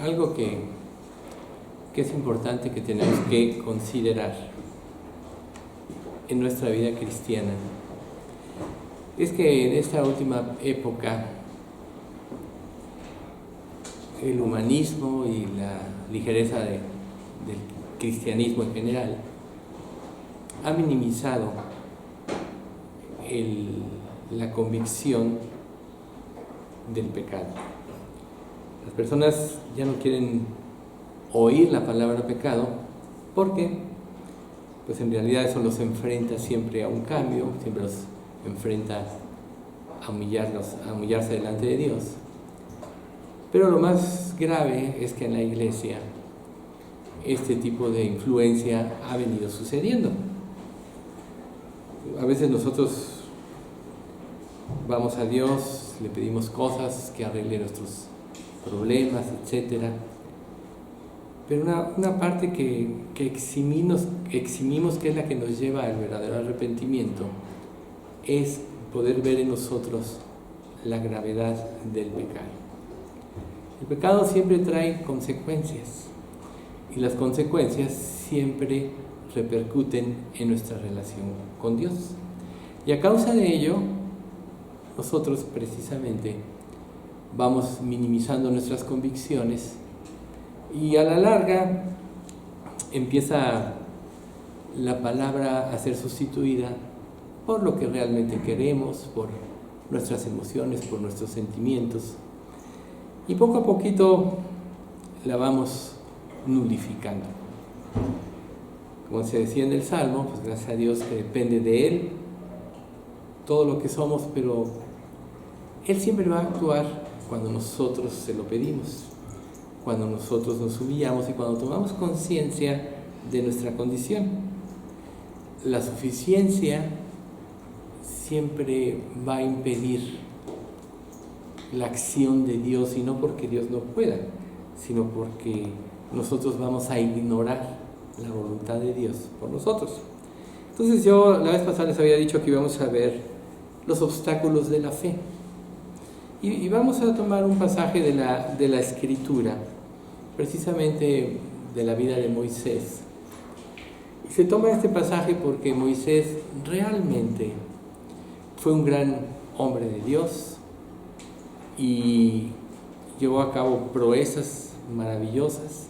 algo que es importante que tenemos que considerar en nuestra vida cristiana es que en esta última época el humanismo y la ligereza del cristianismo en general ha minimizado la convicción del pecado. Las personas ya no quieren oír la palabra pecado porque pues en realidad eso los enfrenta siempre a un cambio, siempre los enfrenta a humillarse delante de Dios. Pero lo más grave es que en la iglesia este tipo de influencia ha venido sucediendo. A veces nosotros vamos a Dios, le pedimos cosas que arregle nuestros problemas, etc. Pero una parte que eximimos, que es la que nos lleva al verdadero arrepentimiento, es poder ver en nosotros la gravedad del pecado. El pecado siempre trae consecuencias y las consecuencias siempre repercuten en nuestra relación con Dios. Y a causa de ello, nosotros precisamente vamos minimizando nuestras convicciones y a la larga empieza la palabra a ser sustituida por lo que realmente queremos, por nuestras emociones, por nuestros sentimientos, y poco a poquito la vamos nulificando. Como se decía en el Salmo, pues gracias a Dios que depende de Él todo lo que somos, pero Él siempre va a actuar cuando nosotros se lo pedimos, cuando nosotros nos humillamos y cuando tomamos conciencia de nuestra condición. La suficiencia siempre va a impedir la acción de Dios, y no porque Dios no pueda, sino porque nosotros vamos a ignorar la voluntad de Dios por nosotros. Entonces yo la vez pasada les había dicho que íbamos a ver los obstáculos de la fe. Y vamos a tomar un pasaje de la Escritura, precisamente de la vida de Moisés. Y se toma este pasaje porque Moisés realmente fue un gran hombre de Dios y llevó a cabo proezas maravillosas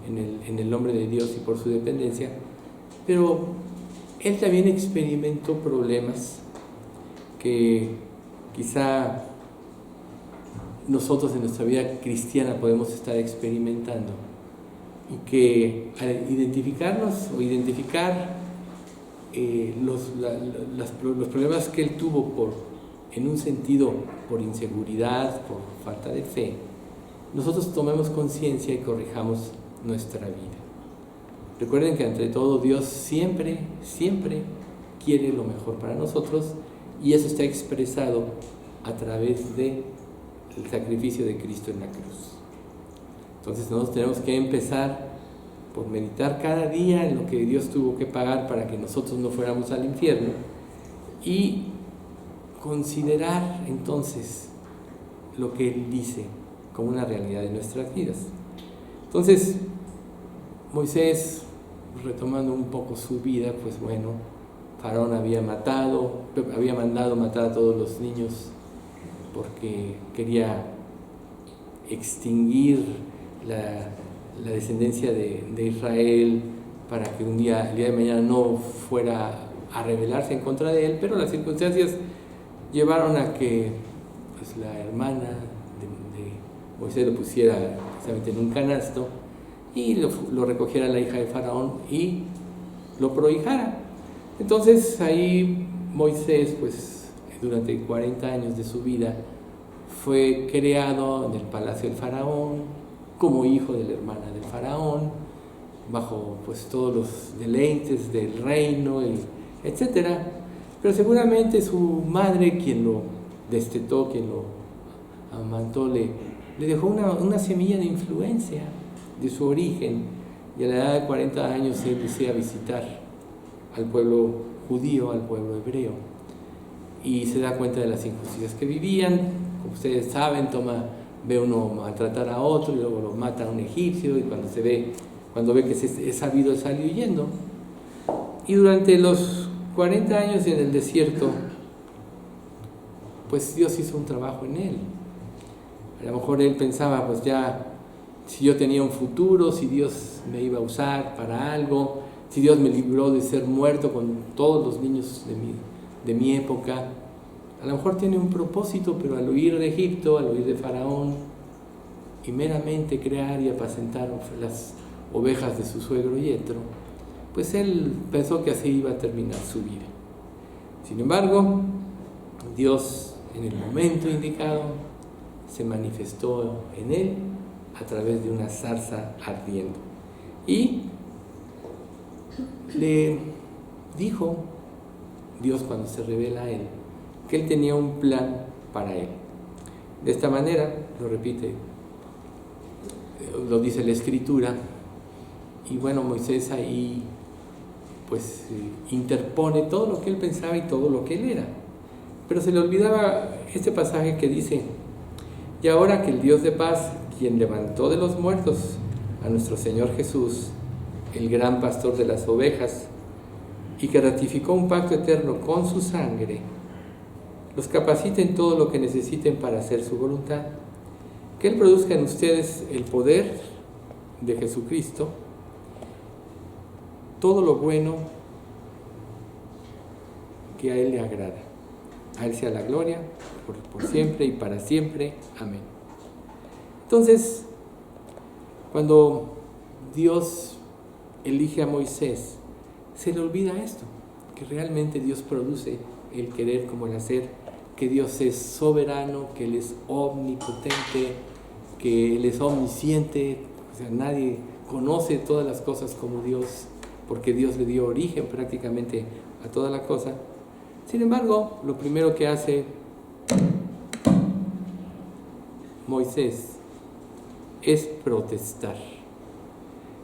en el nombre de Dios y por su dependencia, pero él también experimentó problemas que quizá nosotros en nuestra vida cristiana podemos estar experimentando, y que al identificarnos o identificar los problemas que él tuvo en un sentido por inseguridad, por falta de fe, nosotros tomemos conciencia y corrijamos nuestra vida. Recuerden que ante todo Dios siempre quiere lo mejor para nosotros, y eso está expresado a través del sacrificio de Cristo en la cruz. Entonces nosotros tenemos que empezar por meditar cada día en lo que Dios tuvo que pagar para que nosotros no fuéramos al infierno, y considerar entonces lo que Él dice como una realidad de nuestras vidas. Entonces Moisés, retomando un poco su vida, pues bueno, Faraón había mandado matar a todos los niños porque quería extinguir la descendencia de Israel para que el día de mañana no fuera a rebelarse en contra de él, pero las circunstancias llevaron a que pues, la hermana de Moisés lo pusiera precisamente en un canasto y lo recogiera la hija de Faraón y lo prohijara. Entonces ahí Moisés, pues durante 40 años de su vida, fue criado en el palacio del Faraón, como hijo de la hermana del Faraón, bajo pues todos los deleites del reino, etc. Pero seguramente su madre, quien lo destetó, quien lo amamantó, le dejó una semilla de influencia de su origen, y a la edad de 40 años él desea visitar al pueblo judío, al pueblo hebreo, y se da cuenta de las injusticias que vivían. Como ustedes saben, toma ve uno maltratar a otro y luego lo mata a un egipcio, y cuando ve que es sabido, sale huyendo. Y durante los 40 años en el desierto, pues Dios hizo un trabajo en él. A lo mejor él pensaba, pues ya, si yo tenía un futuro, si Dios me iba a usar para algo, si Dios me libró de ser muerto con todos los niños de mi época, a lo mejor tiene un propósito, pero al huir de Egipto, al huir de Faraón, y meramente crear y apacentar las ovejas de su suegro Yetro, pues él pensó que así iba a terminar su vida. Sin embargo, Dios en el momento indicado se manifestó en él a través de una zarza ardiendo y le dijo Dios, cuando se revela a él, que él tenía un plan para él. De esta manera, lo repite, lo dice la Escritura, y bueno, Moisés ahí pues interpone todo lo que él pensaba y todo lo que él era. Pero se le olvidaba este pasaje que dice: y ahora que el Dios de paz, quien levantó de los muertos a nuestro Señor Jesús, el gran pastor de las ovejas, y que ratificó un pacto eterno con su sangre, los capacite en todo lo que necesiten para hacer su voluntad, que Él produzca en ustedes el poder de Jesucristo, todo lo bueno que a Él le agrada. A Él sea la gloria por siempre y para siempre. Amén. Entonces, cuando Dios elige a Moisés, se le olvida esto, que realmente Dios produce el querer como el hacer, que Dios es soberano, que Él es omnipotente, que Él es omnisciente. O sea, nadie conoce todas las cosas como Dios, porque Dios le dio origen prácticamente a toda la cosa. Sin embargo, lo primero que hace Moisés es protestar.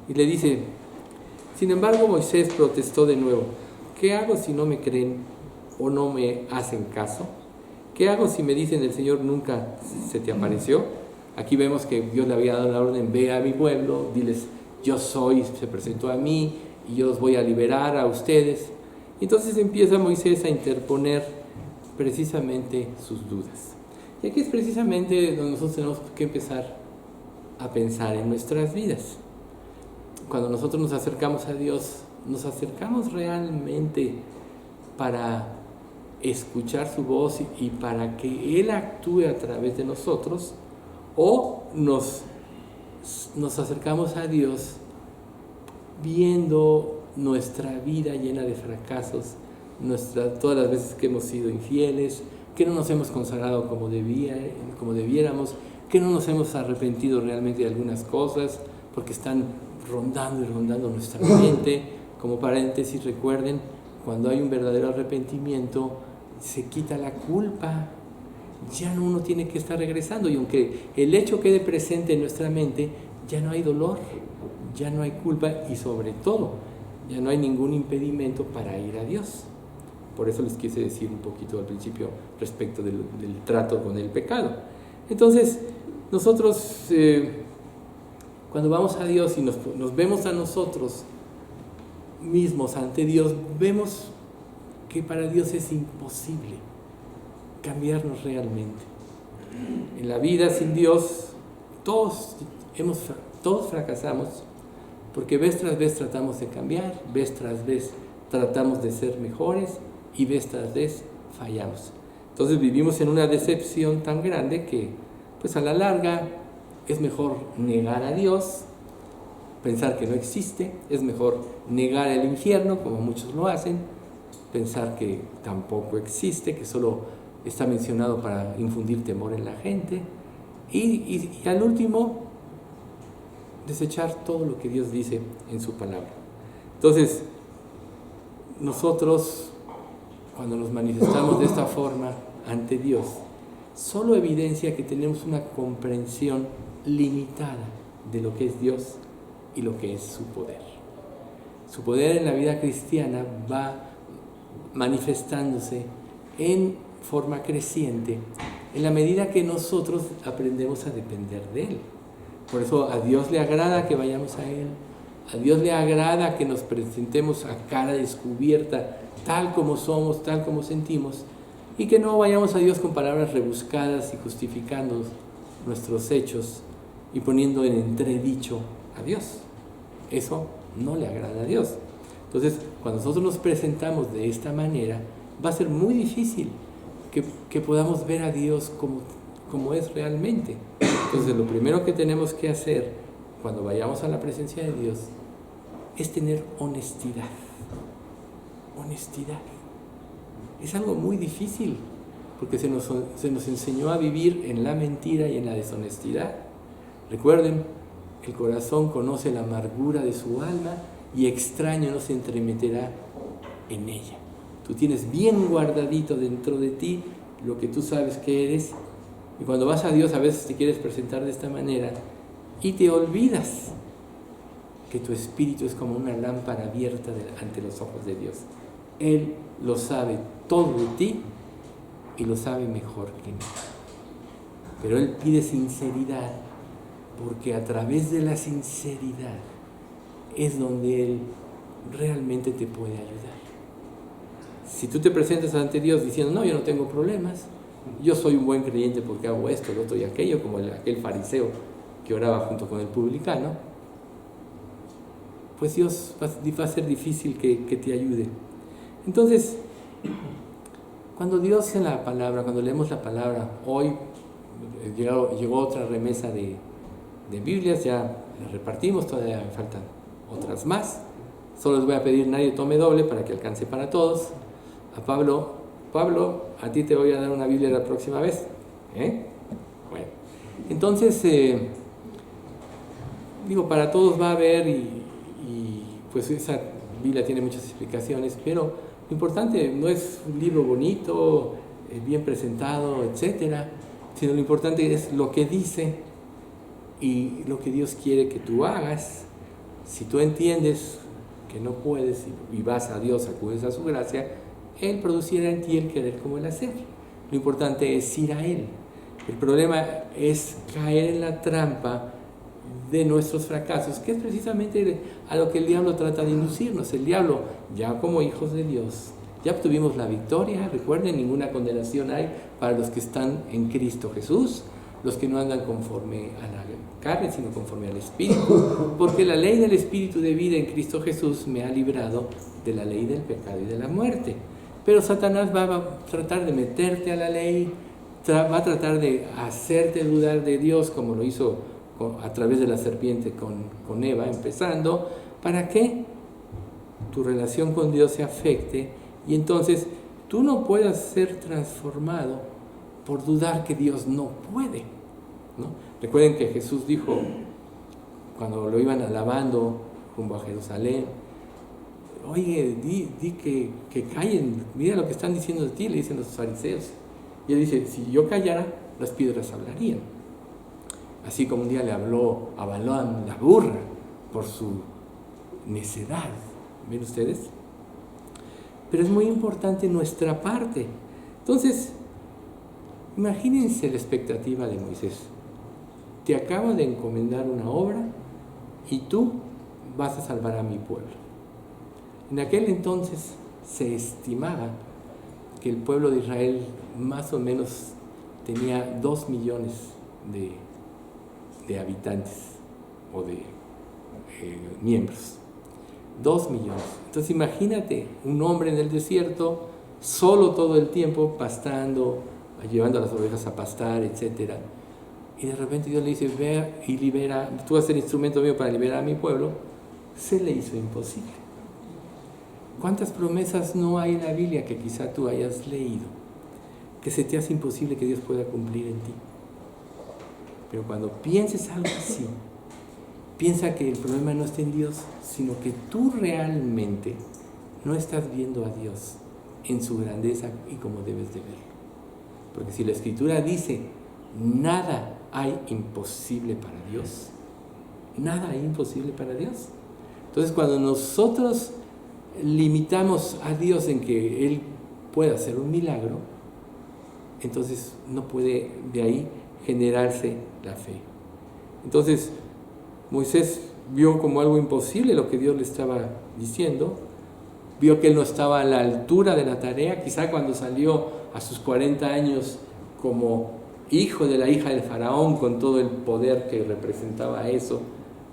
Y le dice: sin embargo, Moisés protestó de nuevo: ¿qué hago si no me creen o no me hacen caso? ¿Qué hago si me dicen el Señor nunca se te apareció? Aquí vemos que Dios le había dado la orden: ve a mi pueblo, diles yo soy, se presentó a mí y yo los voy a liberar a ustedes. Entonces empieza Moisés a interponer precisamente sus dudas. Y aquí es precisamente donde nosotros tenemos que empezar a pensar en nuestras vidas. Cuando nosotros nos acercamos a Dios, ¿nos acercamos realmente para escuchar su voz y para que Él actúe a través de nosotros? ¿O nos acercamos a Dios viendo nuestra vida llena de fracasos, todas las veces que hemos sido infieles, que no nos hemos consagrado como debiéramos, que no nos hemos arrepentido realmente de algunas cosas, porque están rondando y rondando nuestra mente? Como paréntesis, recuerden, cuando hay un verdadero arrepentimiento, se quita la culpa, ya no uno tiene que estar regresando, y aunque el hecho quede presente en nuestra mente, ya no hay dolor, ya no hay culpa, y sobre todo, ya no hay ningún impedimento para ir a Dios. Por eso les quise decir un poquito al principio respecto del trato con el pecado. Entonces, nosotros cuando vamos a Dios y nos vemos a nosotros mismos ante Dios, vemos que para Dios es imposible cambiarnos realmente. En la vida sin Dios, todos fracasamos, porque vez tras vez tratamos de cambiar, vez tras vez tratamos de ser mejores y vez tras vez fallamos. Entonces vivimos en una decepción tan grande que, pues a la larga, es mejor negar a Dios, pensar que no existe, es mejor negar el infierno, como muchos lo hacen, pensar que tampoco existe, que solo está mencionado para infundir temor en la gente, y al último, desechar todo lo que Dios dice en su palabra. Entonces, nosotros, cuando nos manifestamos de esta forma ante Dios, solo evidencia que tenemos una comprensión limitada de lo que es Dios y lo que es su poder. Su poder en la vida cristiana va manifestándose en forma creciente en la medida que nosotros aprendemos a depender de Él. Por eso a Dios le agrada que vayamos a Él, a Dios le agrada que nos presentemos a cara descubierta, tal como somos, tal como sentimos, y que no vayamos a Dios con palabras rebuscadas y justificando nuestros hechos y poniendo en entredicho a Dios. Eso no le agrada a Dios. Entonces, cuando nosotros nos presentamos de esta manera, va a ser muy difícil que podamos ver a Dios como es realmente. Entonces, lo primero que tenemos que hacer cuando vayamos a la presencia de Dios es tener honestidad. Honestidad. Es algo muy difícil, porque se nos enseñó a vivir en la mentira y en la deshonestidad. Recuerden, el corazón conoce la amargura de su alma y extraño no se entremeterá en ella. Tú tienes bien guardadito dentro de ti lo que tú sabes que eres, y cuando vas a Dios a veces te quieres presentar de esta manera y te olvidas que tu espíritu es como una lámpara abierta ante los ojos de Dios. Él lo sabe todo de ti y lo sabe mejor que nadie. Pero Él pide sinceridad, porque a través de la sinceridad es donde Él realmente te puede ayudar. Si tú te presentas ante Dios diciendo, no, yo no tengo problemas, yo soy un buen creyente porque hago esto, lo otro y aquello, como aquel fariseo que oraba junto con el publicano, pues Dios va a ser difícil que te ayude. Entonces, cuando Dios en la palabra, cuando leemos la palabra, hoy llegó otra remesa de Biblias, ya las repartimos, todavía me faltan otras más. Solo les voy a pedir nadie tome doble para que alcance para todos. A Pablo, a ti te voy a dar una Biblia la próxima vez. Bueno, entonces, para todos va a haber y pues esa Biblia tiene muchas explicaciones, pero lo importante no es un libro bonito, bien presentado, etcétera, sino lo importante es lo que dice y lo que Dios quiere que tú hagas. Si tú entiendes que no puedes y vas a Dios, acudes a su gracia, Él producirá en ti el querer como el hacer. Lo importante es ir a Él. El problema es caer en la trampa de nuestros fracasos, que es precisamente a lo que el diablo trata de inducirnos. El diablo, ya como hijos de Dios, ya obtuvimos la victoria. Recuerden, ninguna condenación hay para los que están en Cristo Jesús, los que no andan conforme a la carne, sino conforme al Espíritu, porque la ley del Espíritu de vida en Cristo Jesús me ha librado de la ley del pecado y de la muerte. Pero Satanás va a tratar de meterte a la ley, va a tratar de hacerte dudar de Dios, como lo hizo a través de la serpiente con Eva, empezando, para que tu relación con Dios se afecte y entonces tú no puedas ser transformado por dudar que Dios no puede, ¿no? Recuerden que Jesús dijo, cuando lo iban alabando rumbo a Jerusalén, oye, di que callen, mira lo que están diciendo de ti, le dicen los fariseos. Y él dice, si yo callara, las piedras hablarían. Así como un día le habló a Balaam la burra por su necedad. ¿Ven ustedes? Pero es muy importante nuestra parte. Entonces, imagínense la expectativa de Moisés. Te acabo de encomendar una obra y tú vas a salvar a mi pueblo. En aquel entonces se estimaba que el pueblo de Israel más o menos tenía 2 millones de habitantes o de miembros. 2 millones. Entonces imagínate un hombre en el desierto, solo todo el tiempo, pastando, llevando a las ovejas a pastar, etc. Y de repente Dios le dice, ve y libera, tú vas a ser instrumento mío para liberar a mi pueblo. Se le hizo imposible. ¿Cuántas promesas no hay en la Biblia que quizá tú hayas leído, que se te hace imposible que Dios pueda cumplir en ti? Pero cuando pienses algo así, piensa que el problema no está en Dios, sino que tú realmente no estás viendo a Dios en su grandeza y como debes de verlo. Porque si la Escritura dice, nada hay imposible para Dios, nada hay imposible para Dios. Entonces, cuando nosotros limitamos a Dios en que Él pueda hacer un milagro, entonces no puede de ahí generarse la fe. Entonces Moisés vio como algo imposible lo que Dios le estaba diciendo, vio que él no estaba a la altura de la tarea. Quizá cuando salió a sus 40 años como hijo de la hija del faraón, con todo el poder que representaba eso,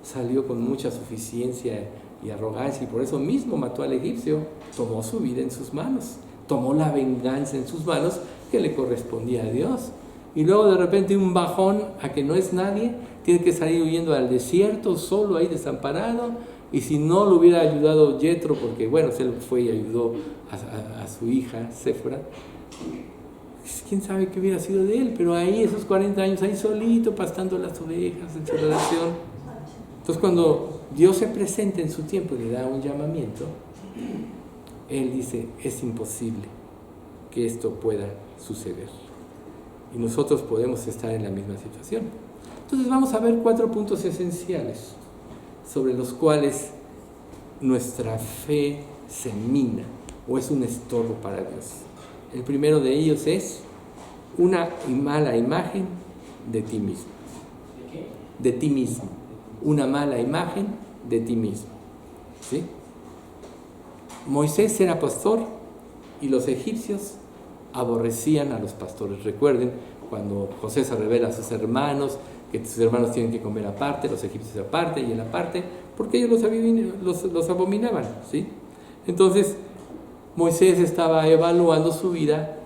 salió con mucha suficiencia y arrogancia, y por eso mismo mató al egipcio. Tomó su vida en sus manos, tomó la venganza en sus manos que le correspondía a Dios, y luego de repente un bajón a que no es nadie, tiene que salir huyendo al desierto, solo ahí desamparado. Y si no lo hubiera ayudado Yetro, porque bueno, él fue y ayudó a su hija Séfora, quién sabe qué hubiera sido de él. Pero ahí esos 40 años, ahí solito, pastando las ovejas en su relación. Entonces cuando Dios se presenta en su tiempo y le da un llamamiento, él dice, es imposible que esto pueda suceder. Y nosotros podemos estar en la misma situación. Entonces vamos a ver 4 puntos esenciales sobre los cuales nuestra fe se mina o es un estorbo para Dios. El primero de ellos es una mala imagen de ti mismo. ¿De qué? De ti mismo. Una mala imagen de ti mismo. ¿Sí? Moisés era pastor y los egipcios aborrecían a los pastores. Recuerden cuando José se revela a sus hermanos, que sus hermanos tienen que comer aparte, los egipcios aparte y él aparte, porque ellos los abominaban, ¿sí? Entonces Moisés estaba evaluando su vida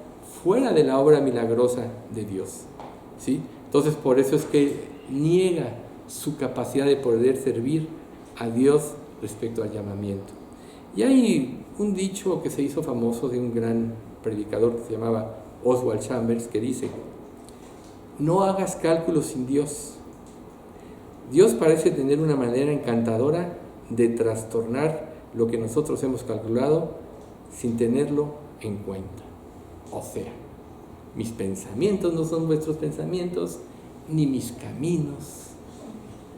fuera de la obra milagrosa de Dios, ¿sí? Entonces por eso es que niega su capacidad de poder servir a Dios respecto al llamamiento. Y hay un dicho que se hizo famoso de un gran predicador que se llamaba Oswald Chambers, que dice: no hagas cálculos sin Dios. Dios parece tener una manera encantadora de trastornar lo que nosotros hemos calculado sin tenerlo en cuenta. O sea, mis pensamientos no son vuestros pensamientos, ni mis caminos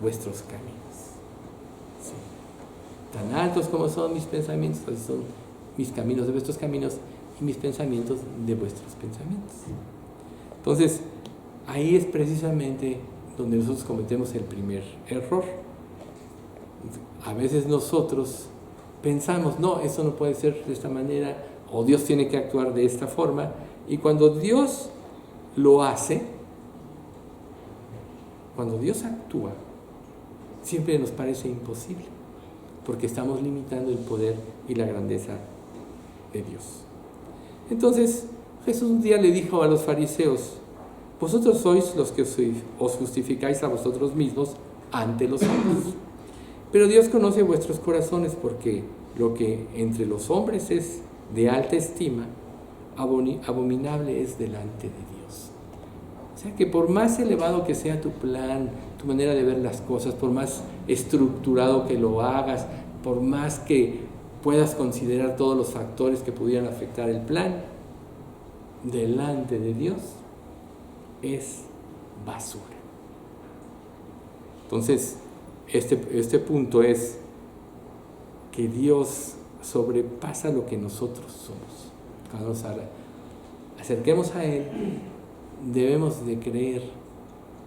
vuestros caminos. Sí. Tan altos como son mis pensamientos, así son mis caminos de vuestros caminos y mis pensamientos de vuestros pensamientos. Entonces, ahí es precisamente donde nosotros cometemos el primer error. A veces nosotros pensamos, no, eso no puede ser de esta manera, o Dios tiene que actuar de esta forma, y cuando Dios lo hace, cuando Dios actúa, siempre nos parece imposible, porque estamos limitando el poder y la grandeza de Dios. Entonces, Jesús un día le dijo a los fariseos: vosotros sois los que os justificáis a vosotros mismos ante los hombres, pero Dios conoce vuestros corazones, porque lo que entre los hombres es de alta estima, abominable es delante de Dios. O sea que por más elevado que sea tu plan, tu manera de ver las cosas, por más estructurado que lo hagas, por más que puedas considerar todos los factores que pudieran afectar el plan, delante de Dios es basura. Entonces, este punto es que Dios sobrepasa lo que nosotros somos. Cuando nos acerquemos a Él, debemos de creer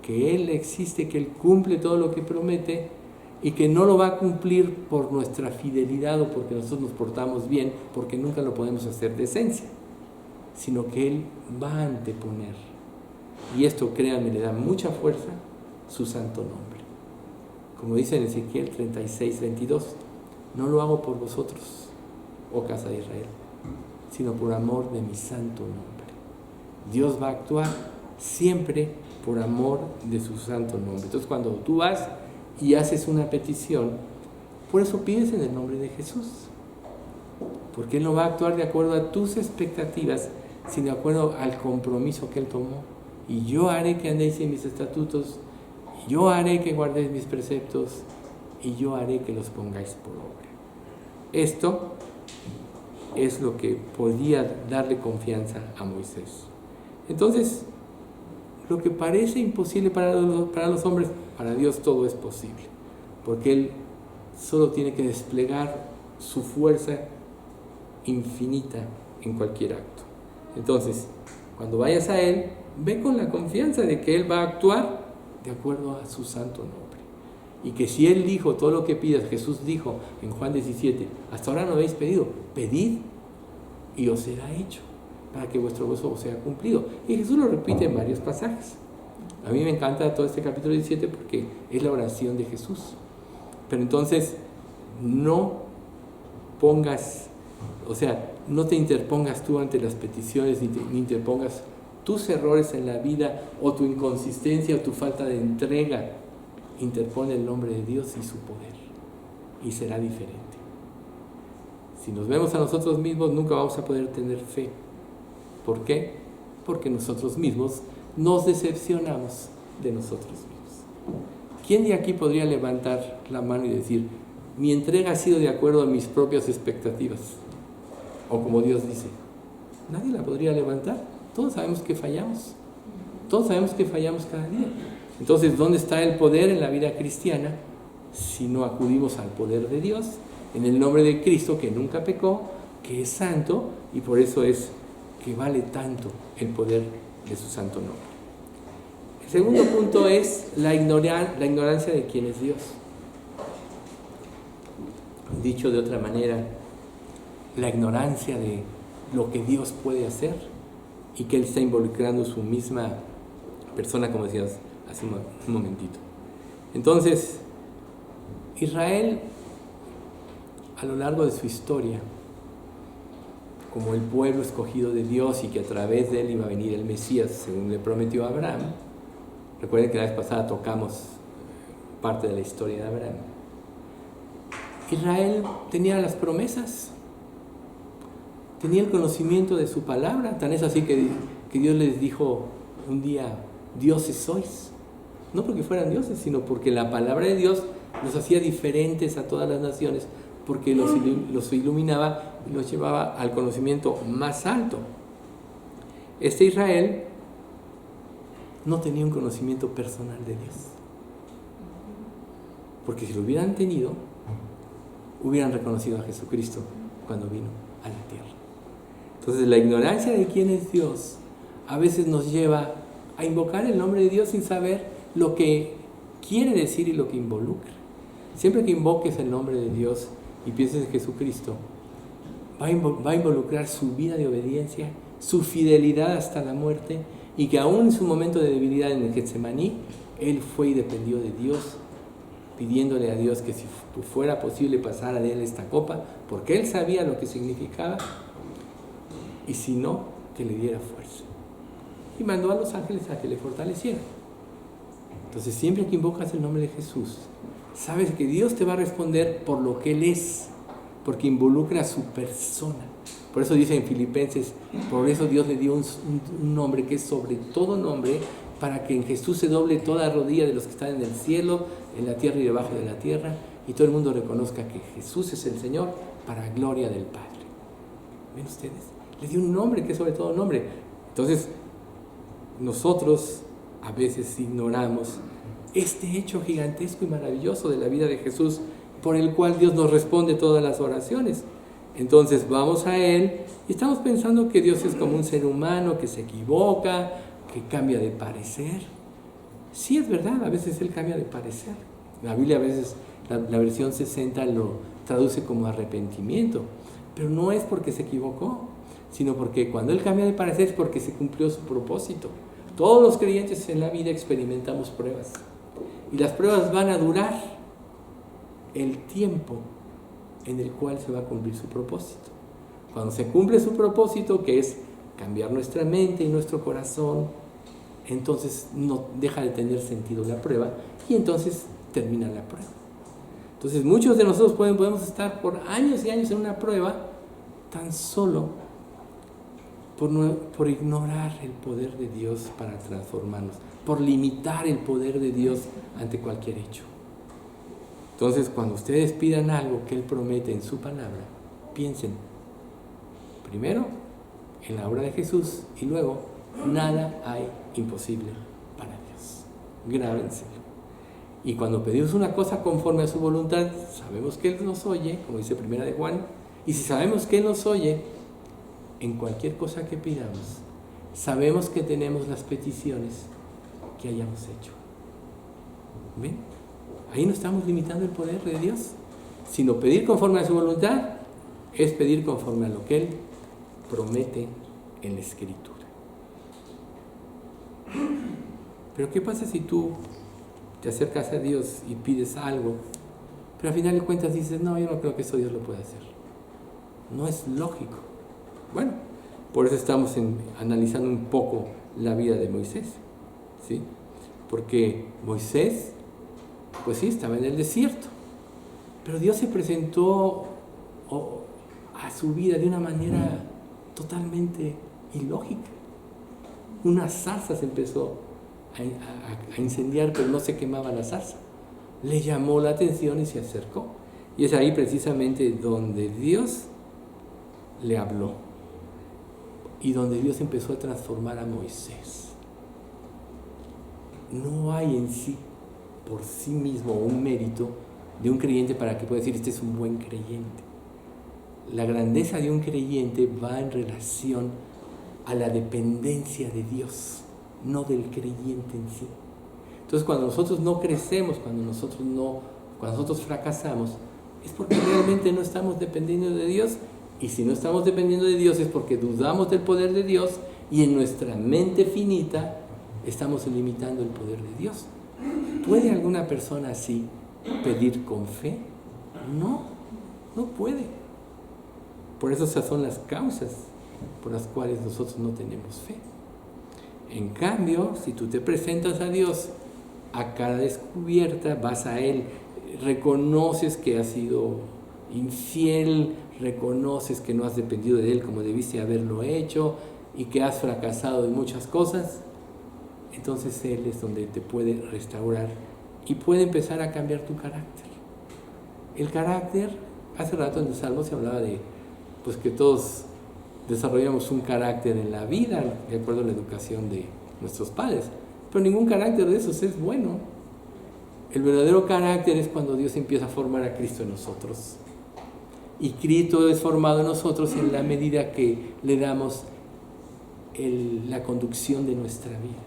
que Él existe, que Él cumple todo lo que promete y que no lo va a cumplir por nuestra fidelidad o porque nosotros nos portamos bien, porque nunca lo podemos hacer de esencia, sino que Él va a anteponer. Y esto, créanme, le da mucha fuerza su santo nombre. Como dice en Ezequiel 36:22, no lo hago por vosotros, oh casa de Israel, sino por amor de mi santo nombre. Dios va a actuar siempre por amor de su santo nombre. Entonces, cuando tú vas y haces una petición, por eso pides en el nombre de Jesús, porque Él no va a actuar de acuerdo a tus expectativas, sino de acuerdo al compromiso que Él tomó. Y yo haré que andéis en mis estatutos, y yo haré que guardéis mis preceptos, y yo haré que los pongáis por obra. Esto es lo que podía darle confianza a Moisés. Entonces, lo que parece imposible para los hombres, para Dios todo es posible, porque Él solo tiene que desplegar su fuerza infinita en cualquier acto. Entonces, Cuando vayas a Él, ve con la confianza de que Él va a actuar de acuerdo a su santo nombre. Y que si Él dijo todo lo que pidas, Jesús dijo en Juan 17, hasta ahora no habéis pedido, pedid y os será hecho, para que vuestro gozo sea cumplido. Y Jesús lo repite en varios pasajes. A mí me encanta todo este capítulo 17 porque es la oración de Jesús. Pero entonces, no te interpongas tú ante las peticiones, ni interpongas tus errores en la vida, o tu inconsistencia, o tu falta de entrega. Interpone el nombre de Dios y su poder, y será diferente. Si nos vemos a nosotros mismos, nunca vamos a poder tener fe. ¿Por qué? Porque nosotros mismos nos decepcionamos de nosotros mismos. ¿Quién de aquí podría levantar la mano y decir, mi entrega ha sido de acuerdo a mis propias expectativas? O como Dios dice, nadie la podría levantar. Todos sabemos que fallamos. Todos sabemos que fallamos cada día. Entonces, ¿dónde está el poder en la vida cristiana si no acudimos al poder de Dios, en el nombre de Cristo, que nunca pecó, que es santo, y por eso es que vale tanto el poder de su santo nombre? El segundo punto es la ignorancia de quién es Dios. Dicho de otra manera, la ignorancia de lo que Dios puede hacer y que Él está involucrando su misma persona, como decías hace un momentito. Entonces, Israel, a lo largo de su historia, como el pueblo escogido de Dios y que a través de él iba a venir el Mesías, según le prometió a Abraham. Recuerden que la vez pasada tocamos parte de la historia de Abraham. Israel tenía las promesas, tenía el conocimiento de su palabra, tan es así que Dios les dijo un día, dioses sois. No porque fueran dioses, sino porque la palabra de Dios los hacía diferentes a todas las naciones, porque los iluminaba y los llevaba al conocimiento más alto. Este Israel no tenía un conocimiento personal de Dios, porque si lo hubieran tenido, hubieran reconocido a Jesucristo cuando vino a la tierra. Entonces, la ignorancia de quién es Dios a veces nos lleva a invocar el nombre de Dios sin saber lo que quiere decir y lo que involucra. Siempre que invoques el nombre de Dios y pienses en Jesucristo, va a involucrar su vida de obediencia, su fidelidad hasta la muerte, y que aún en su momento de debilidad en el Getsemaní, Él fue y dependió de Dios, pidiéndole a Dios que si fuera posible pasara de Él esta copa, porque Él sabía lo que significaba, y si no, que le diera fuerza. Y mandó a los ángeles a que le fortalecieran. Entonces, siempre que invocas el nombre de Jesús, sabes que Dios te va a responder por lo que Él es, porque involucra a su persona. Por eso dice en Filipenses, por eso Dios le dio un nombre que es sobre todo nombre, para que en Jesús se doble toda rodilla de los que están en el cielo, en la tierra y debajo de la tierra, y todo el mundo reconozca que Jesús es el Señor, para gloria del Padre. ¿Ven ustedes? Le dio un nombre que es sobre todo nombre. Entonces, nosotros a veces ignoramos este hecho gigantesco y maravilloso de la vida de Jesús, por el cual Dios nos responde todas las oraciones. Entonces vamos a Él y estamos pensando que Dios es como un ser humano que se equivoca, que cambia de parecer. Sí, es verdad, a veces Él cambia de parecer. La Biblia a veces, la versión 60 lo traduce como arrepentimiento, pero no es porque se equivocó, sino porque cuando Él cambia de parecer es porque se cumplió su propósito. Todos los creyentes en la vida experimentamos pruebas, y las pruebas van a durar el tiempo en el cual se va a cumplir su propósito. Cuando se cumple su propósito, que es cambiar nuestra mente y nuestro corazón, entonces no deja de tener sentido la prueba, y entonces termina la prueba. Entonces muchos de nosotros podemos estar por años y años en una prueba, tan solo por ignorar el poder de Dios para transformarnos, por limitar el poder de Dios ante cualquier hecho. Entonces, cuando ustedes pidan algo que Él promete en su palabra, piensen primero en la obra de Jesús y luego, nada hay imposible para Dios. Grábenselo. Y cuando pedimos una cosa conforme a su voluntad, sabemos que Él nos oye, como dice 1 de Juan, y si sabemos que Él nos oye, en cualquier cosa que pidamos, sabemos que tenemos las peticiones que hayamos hecho. ¿Ven? Ahí no estamos limitando el poder de Dios, sino pedir conforme a su voluntad es pedir conforme a lo que Él promete en la Escritura. Pero ¿qué pasa si tú te acercas a Dios y pides algo, pero al final de cuentas dices, no, yo no creo que eso Dios lo pueda hacer? No es lógico. Bueno, por eso estamos analizando un poco la vida de Moisés, ¿sí? Porque Moisés, pues sí, estaba en el desierto, pero Dios se presentó a su vida de una manera totalmente ilógica. Una zarza se empezó a incendiar, pero no se quemaba la zarza. Le llamó la atención y se acercó. Y es ahí precisamente donde Dios le habló y donde Dios empezó a transformar a Moisés. No hay en sí, por sí mismo, un mérito de un creyente para que pueda decir, este es un buen creyente. La grandeza de un creyente va en relación a la dependencia de Dios, no del creyente en sí. Entonces, cuando nosotros no crecemos, cuando nosotros fracasamos, es porque realmente no estamos dependiendo de Dios. Y si no estamos dependiendo de Dios es porque dudamos del poder de Dios y en nuestra mente finita estamos limitando el poder de Dios. ¿Puede alguna persona así pedir con fe? No, no puede. Por eso esas son las causas por las cuales nosotros no tenemos fe. En cambio, si tú te presentas a Dios a cara descubierta, vas a Él, reconoces que has sido infiel, reconoces que no has dependido de Él como debiste haberlo hecho y que has fracasado en muchas cosas, entonces Él es donde te puede restaurar y puede empezar a cambiar tu carácter. El carácter, hace rato en el Salmo se hablaba de pues que todos desarrollamos un carácter en la vida, de acuerdo a la educación de nuestros padres, pero ningún carácter de esos es bueno. El verdadero carácter es cuando Dios empieza a formar a Cristo en nosotros. Y Cristo es formado en nosotros en la medida que le damos la conducción de nuestra vida,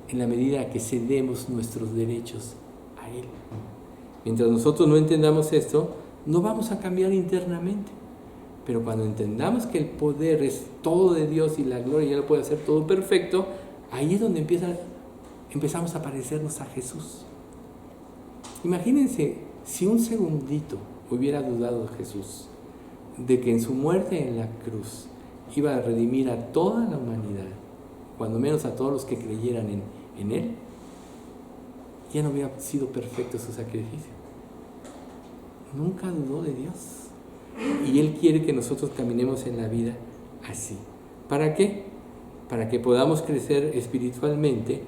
en la medida que cedemos nuestros derechos a Él. Mientras nosotros no entendamos esto, no vamos a cambiar internamente. Pero cuando entendamos que el poder es todo de Dios y la gloria ya lo puede hacer todo perfecto, ahí es donde empezamos a parecernos a Jesús. Imagínense si un segundito hubiera dudado Jesús de que en su muerte en la cruz iba a redimir a toda la humanidad, cuando menos a todos los que creyeran en Él, ya no hubiera sido perfecto su sacrificio. Nunca dudó de Dios. Y Él quiere que nosotros caminemos en la vida así. ¿Para qué? Para que podamos crecer espiritualmente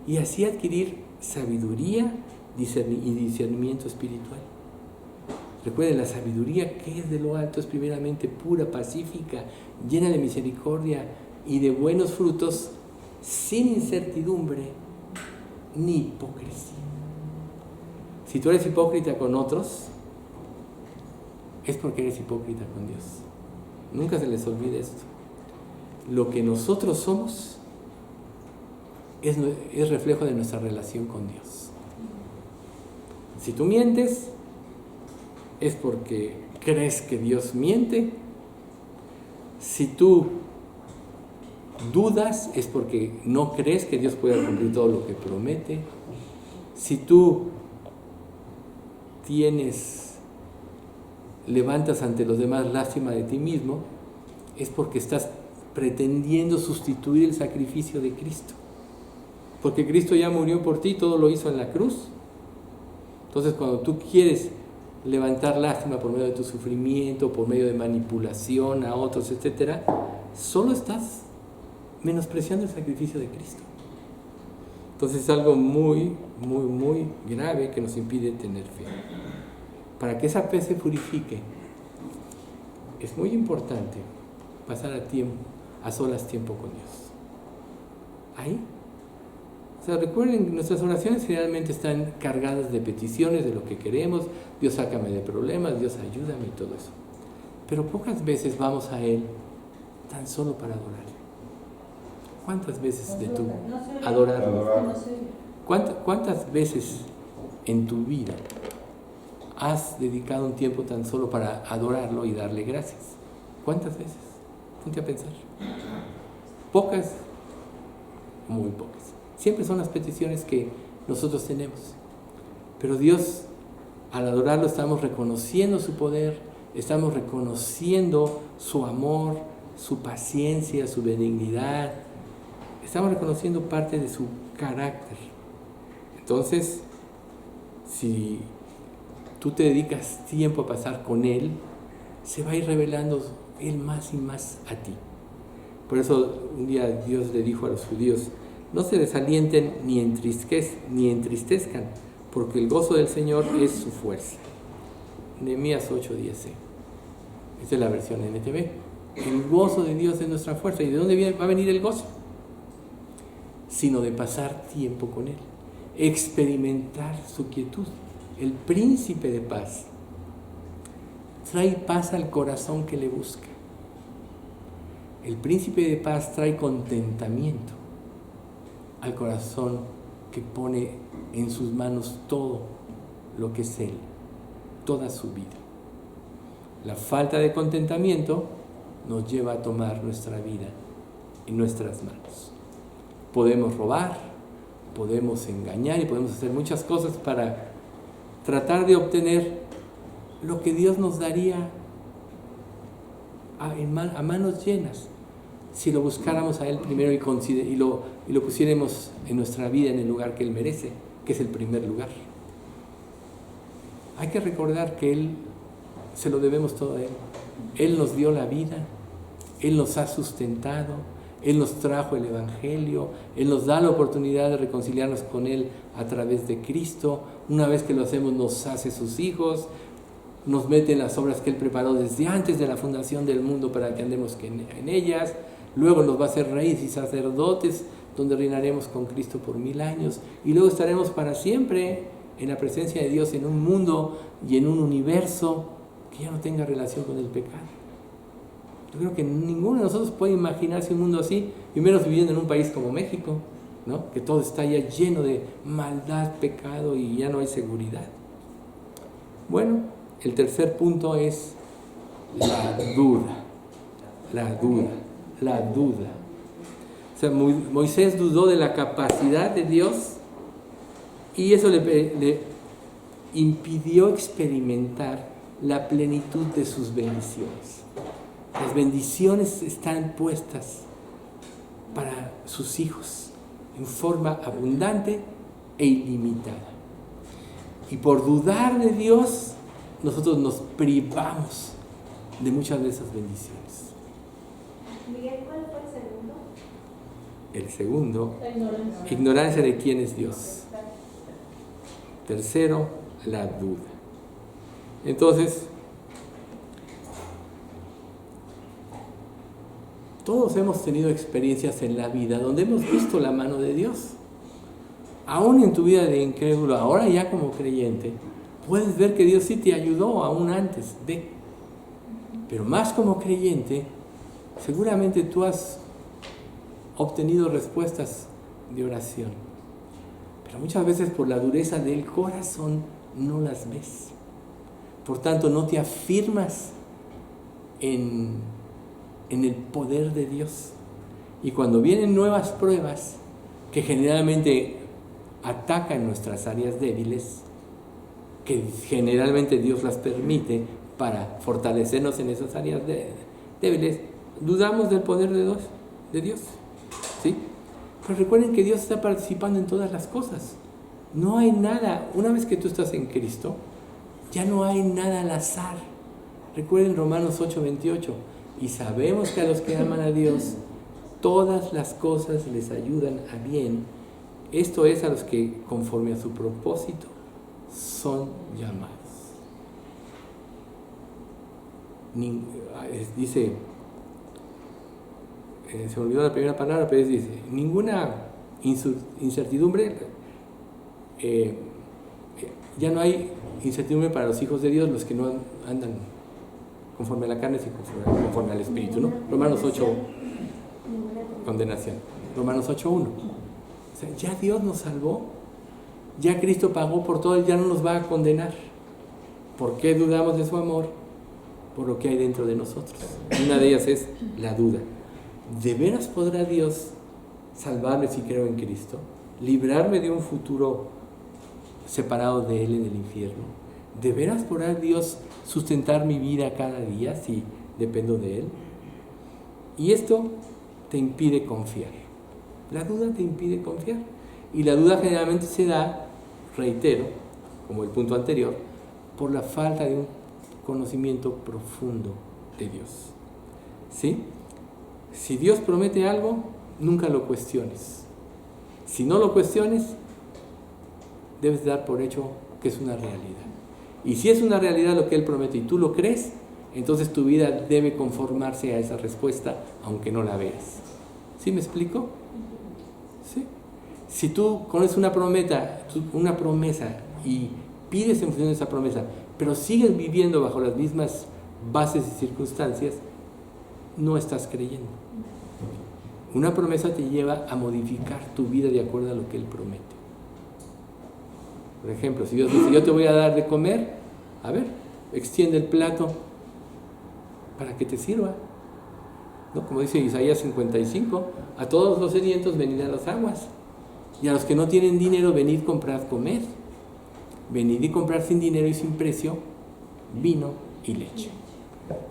y así adquirir sabiduría y discernimiento espiritual. Recuerden, la sabiduría que es de lo alto es primeramente pura, pacífica, llena de misericordia y de buenos frutos, sin incertidumbre ni hipocresía. Si tú eres hipócrita con otros, es porque eres hipócrita con Dios. Nunca se les olvide esto. Lo que nosotros somos es reflejo de nuestra relación con Dios. Si tú mientes, es porque crees que Dios miente. Si tú dudas, es porque no crees que Dios pueda cumplir todo lo que promete. Si tú levantas ante los demás lástima de ti mismo, es porque estás pretendiendo sustituir el sacrificio de Cristo. Porque Cristo ya murió por ti, todo lo hizo en la cruz. Entonces, cuando tú quieres levantar lástima por medio de tu sufrimiento, por medio de manipulación a otros, etc., solo estás menospreciando el sacrificio de Cristo. Entonces es algo muy, muy, muy grave que nos impide tener fe. Para que esa fe se purifique, es muy importante pasar a solas tiempo con Dios. Ahí. O sea, recuerden, nuestras oraciones generalmente están cargadas de peticiones, de lo que queremos. Dios, sácame de problemas, Dios, ayúdame y todo eso. Pero pocas veces vamos a Él tan solo para adorar. ¿Cuántas veces de tu adorarlo? ¿Cuántas veces en tu vida has dedicado un tiempo tan solo para adorarlo y darle gracias? ¿Cuántas veces? Ponte a pensar. ¿Pocas? Muy pocas. Siempre son las peticiones que nosotros tenemos. Pero Dios, al adorarlo, estamos reconociendo su poder, estamos reconociendo su amor, su paciencia, su benignidad. Estamos reconociendo parte de su carácter. Entonces, si tú te dedicas tiempo a pasar con Él, se va a ir revelando Él más y más a ti. Por eso un día Dios le dijo a los judíos: no se desalienten ni entristezcan, porque el gozo del Señor es su fuerza. Nehemías 8:10. Esta es la versión NTV. El gozo de Dios es nuestra fuerza. ¿Y de dónde va a venir el gozo? Sino de pasar tiempo con Él, experimentar su quietud. El príncipe de paz trae paz al corazón que le busca. El príncipe de paz trae contentamiento al corazón que pone en sus manos todo lo que es Él, toda su vida. La falta de contentamiento nos lleva a tomar nuestra vida en nuestras manos. Podemos robar, podemos engañar y podemos hacer muchas cosas para tratar de obtener lo que Dios nos daría a manos llenas, si lo buscáramos a Él primero y lo pusiéramos en nuestra vida en el lugar que Él merece, que es el primer lugar. Hay que recordar que Él se lo debemos todo a Él. Él nos dio la vida, Él nos ha sustentado, Él nos trajo el Evangelio, Él nos da la oportunidad de reconciliarnos con Él a través de Cristo. Una vez que lo hacemos, nos hace sus hijos, nos mete en las obras que Él preparó desde antes de la fundación del mundo para que andemos en ellas. Luego nos va a hacer reyes y sacerdotes, donde reinaremos con Cristo por 1000 años. Y luego estaremos para siempre en la presencia de Dios, en un mundo y en un universo que ya no tenga relación con el pecado. Yo creo que ninguno de nosotros puede imaginarse un mundo así, y menos viviendo en un país como México, ¿no? Que todo está ya lleno de maldad, pecado y ya no hay seguridad. Bueno, el tercer punto es la duda. O sea, Moisés dudó de la capacidad de Dios y eso le impidió experimentar la plenitud de sus bendiciones. Las bendiciones están puestas para sus hijos en forma abundante e ilimitada. Y por dudar de Dios, nosotros nos privamos de muchas de esas bendiciones. Miguel, ¿cuál fue el segundo? El segundo, ignorancia de quién es Dios. Tercero, la duda. Entonces, todos hemos tenido experiencias en la vida donde hemos visto la mano de Dios. Aún en tu vida de incrédulo, ahora ya como creyente, puedes ver que Dios sí te ayudó aún antes de. Pero más como creyente, seguramente tú has obtenido respuestas de oración, pero muchas veces por la dureza del corazón no las ves. Por tanto, no te afirmas en el poder de Dios. Y cuando vienen nuevas pruebas que generalmente atacan nuestras áreas débiles, que generalmente Dios las permite para fortalecernos en esas áreas débiles, dudamos del poder de Dios, ¿sí? Pero recuerden que Dios está participando en todas las cosas. No hay nada, una vez que tú estás en Cristo, ya no hay nada al azar. Recuerden Romanos 8:28, y sabemos que a los que aman a Dios, todas las cosas les ayudan a bien. Esto es, a los que conforme a su propósito son llamados. Dice, se me olvidó la primera palabra, pero dice, ninguna incertidumbre, ya no hay incertidumbre para los hijos de Dios, los que no andan conforme a la carne, sino conforme al Espíritu, ¿no? Romanos 8, condenación. Romanos 8:1. O sea, ya Dios nos salvó, ya Cristo pagó por todo, Él ya no nos va a condenar. ¿Por qué dudamos de su amor? Por lo que hay dentro de nosotros. Una de ellas es la duda. ¿De veras podrá Dios salvarme si creo en Cristo? ¿Librarme de un futuro separado de Él en el infierno? ¿De veras podrá Dios sustentar mi vida cada día si dependo de Él? Y esto te impide confiar. La duda te impide confiar. Y la duda generalmente se da, reitero, como el punto anterior, por la falta de un conocimiento profundo de Dios. ¿Sí? Si Dios promete algo, nunca lo cuestiones. Si no lo cuestiones, debes dar por hecho que es una realidad. Y si es una realidad lo que Él promete y tú lo crees, entonces tu vida debe conformarse a esa respuesta, aunque no la veas. ¿Sí me explico? ¿Sí? Si tú conoces una promesa y pides en función de esa promesa, pero sigues viviendo bajo las mismas bases y circunstancias, no estás creyendo. Una promesa te lleva a modificar tu vida de acuerdo a lo que Él promete. Por ejemplo, si Dios dice, yo te voy a dar de comer, a ver, extiende el plato para que te sirva. ¿No? Como dice Isaías 55, a todos los sedientos venid a las aguas, y a los que no tienen dinero venid comprad comer. Venid y comprar sin dinero y sin precio vino y leche.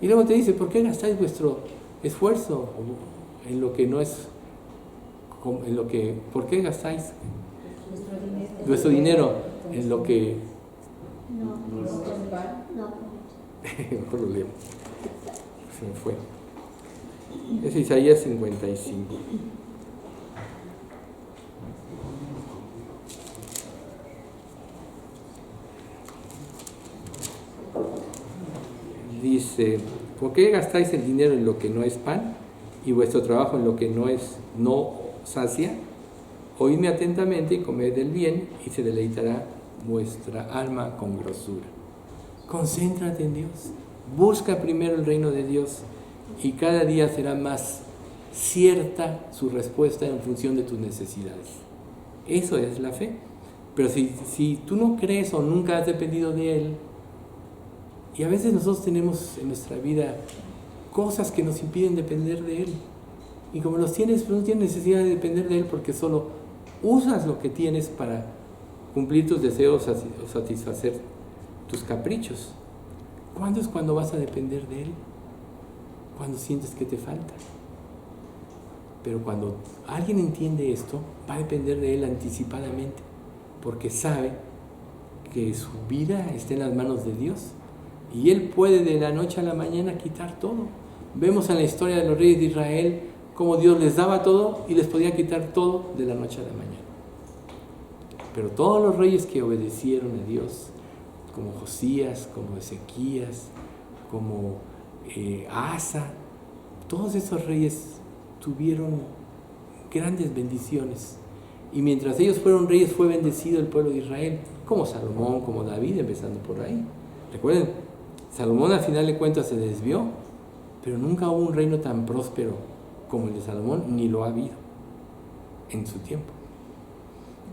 Y luego te dice, ¿por qué gastáis vuestro esfuerzo en lo que no es, ¿por qué gastáis vuestro dinero en lo que mejor lo leo, se me fue? Es Isaías 55. Dice, ¿por qué gastáis el dinero en lo que no es pan y vuestro trabajo en lo que no sacia? Oídme atentamente y comed del bien y se deleitará vuestra alma con grosura. Concéntrate en Dios, busca primero el reino de Dios y cada día será más cierta su respuesta en función de tus necesidades. Eso es la fe. Pero si tú no crees o nunca has dependido de Él, y a veces nosotros tenemos en nuestra vida cosas que nos impiden depender de Él. Y como los tienes, pues no tienes necesidad de depender de Él porque solo usas lo que tienes para cumplir tus deseos o satisfacer tus caprichos. ¿Cuándo es cuando vas a depender de Él? Cuando sientes que te falta. Pero cuando alguien entiende esto, va a depender de Él anticipadamente, porque sabe que su vida está en las manos de Dios. Y Él puede de la noche a la mañana quitar todo. Vemos en la historia de los reyes de Israel cómo Dios les daba todo y les podía quitar todo de la noche a la mañana. Pero todos los reyes que obedecieron a Dios, como Josías, como Ezequías, como Asa, todos esos reyes tuvieron grandes bendiciones. Y mientras ellos fueron reyes, fue bendecido el pueblo de Israel, como Salomón, como David, empezando por ahí. Recuerden, Salomón al final de cuentas se desvió, pero nunca hubo un reino tan próspero como el de Salomón, ni lo ha habido en su tiempo.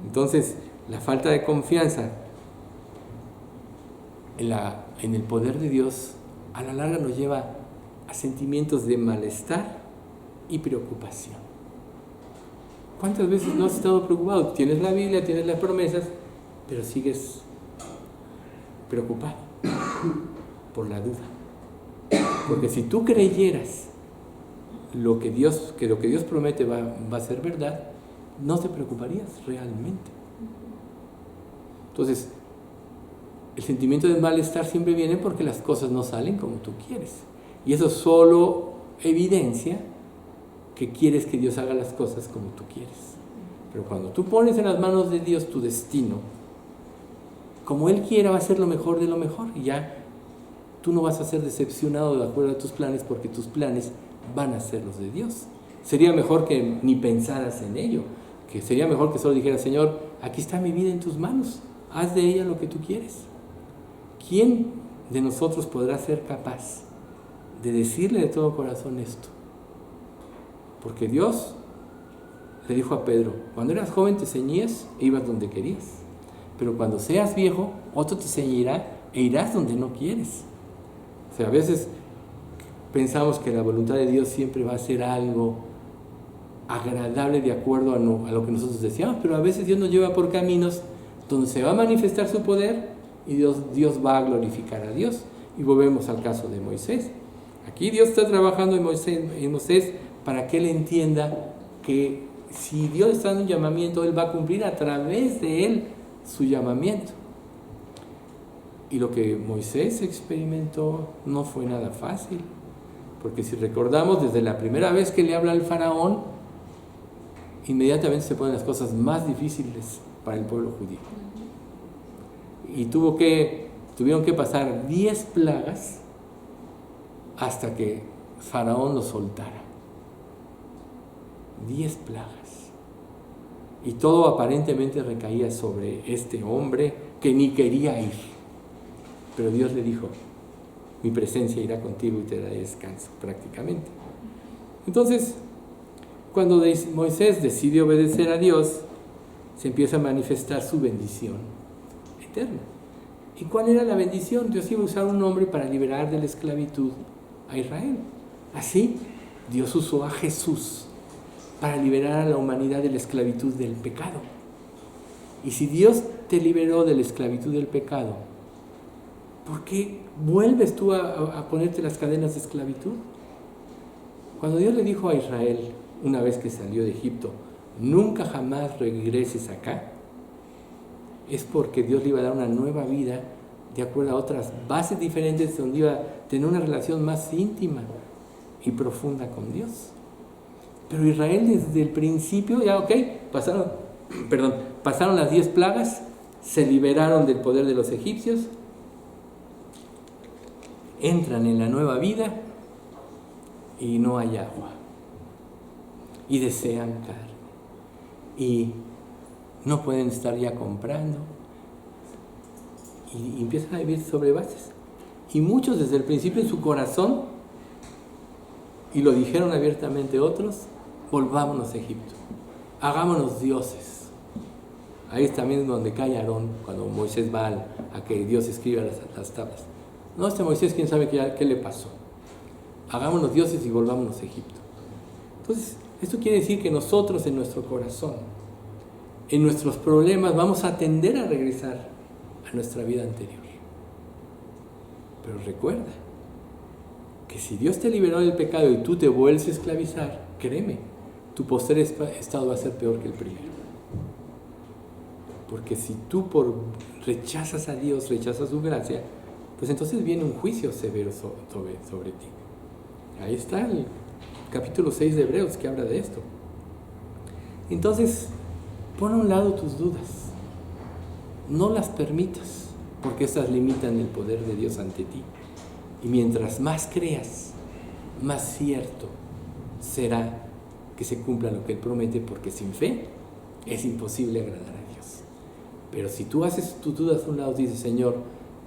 Entonces, la falta de confianza en el poder de Dios, a la larga nos lleva a sentimientos de malestar y preocupación. ¿Cuántas veces no has estado preocupado? Tienes la Biblia, tienes las promesas, pero sigues preocupado por la duda. Porque si tú creyeras que lo que Dios promete va a ser verdad, no te preocuparías realmente. Entonces, el sentimiento de malestar siempre viene porque las cosas no salen como tú quieres. Y eso solo evidencia que quieres que Dios haga las cosas como tú quieres. Pero cuando tú pones en las manos de Dios tu destino, como Él quiera, va a ser lo mejor de lo mejor. Y ya tú no vas a ser decepcionado de acuerdo a tus planes, porque tus planes van a ser los de Dios. Sería mejor que ni pensaras en ello, que sería mejor que solo dijeras, Señor, aquí está mi vida en tus manos, haz de ella lo que tú quieres. ¿Quién de nosotros podrá ser capaz de decirle de todo corazón esto? Porque Dios le dijo a Pedro, cuando eras joven te ceñías e ibas donde querías, pero cuando seas viejo, otro te ceñirá e irás donde no quieres. O sea, a veces pensamos que la voluntad de Dios siempre va a ser algo agradable de acuerdo a lo que nosotros deseamos, pero a veces Dios nos lleva por caminos donde se va a manifestar su poder y Dios va a glorificar a Dios. Y volvemos al caso de Moisés. Aquí Dios está trabajando en Moisés para que él entienda que si Dios está dando un llamamiento, Él va a cumplir a través de él su llamamiento. Y lo que Moisés experimentó no fue nada fácil, porque si recordamos, desde la primera vez que le habla al faraón, inmediatamente se ponen las cosas más difíciles para el pueblo judío. Y tuvieron que pasar 10 plagas hasta que faraón lo soltara. 10 plagas. Y todo aparentemente recaía sobre este hombre que ni quería ir. Pero Dios le dijo, mi presencia irá contigo y te daré descanso, prácticamente. Entonces, cuando Moisés decide obedecer a Dios, se empieza a manifestar su bendición eterna. ¿Y cuál era la bendición? Dios iba a usar un hombre para liberar de la esclavitud a Israel. Así, Dios usó a Jesús para liberar a la humanidad de la esclavitud del pecado. Y si Dios te liberó de la esclavitud del pecado, ¿por qué vuelves tú a ponerte las cadenas de esclavitud? Cuando Dios le dijo a Israel, una vez que salió de Egipto, nunca jamás regreses acá, es porque Dios le iba a dar una nueva vida de acuerdo a otras bases diferentes, donde iba a tener una relación más íntima y profunda con Dios. Pero Israel desde el principio, ya pasaron las 10 plagas, se liberaron del poder de los egipcios, entran en la nueva vida y no hay agua. Y desean carne. Y no pueden estar ya comprando. Y empiezan a vivir sobre bases. Y muchos desde el principio en su corazón, y lo dijeron abiertamente otros, volvámonos a Egipto. Hagámonos dioses. Ahí es también donde cae Aarón, cuando Moisés va a que Dios escriba las tablas. No, Moisés, quién sabe qué le pasó. Hagámonos dioses y volvámonos a Egipto. Entonces, esto quiere decir que nosotros en nuestro corazón, en nuestros problemas, vamos a tender a regresar a nuestra vida anterior. Pero recuerda que si Dios te liberó del pecado y tú te vuelves a esclavizar, créeme, tu posterior estado va a ser peor que el primero. Porque si tú rechazas a Dios, rechazas su gracia, pues entonces viene un juicio severo sobre ti. Ahí está el capítulo 6 de Hebreos que habla de esto. Entonces, pon a un lado tus dudas. No las permitas, porque estas limitan el poder de Dios ante ti. Y mientras más creas, más cierto será que se cumpla lo que Él promete, porque sin fe es imposible agradar a Dios. Pero si tú haces tus dudas a un lado, dices, Señor,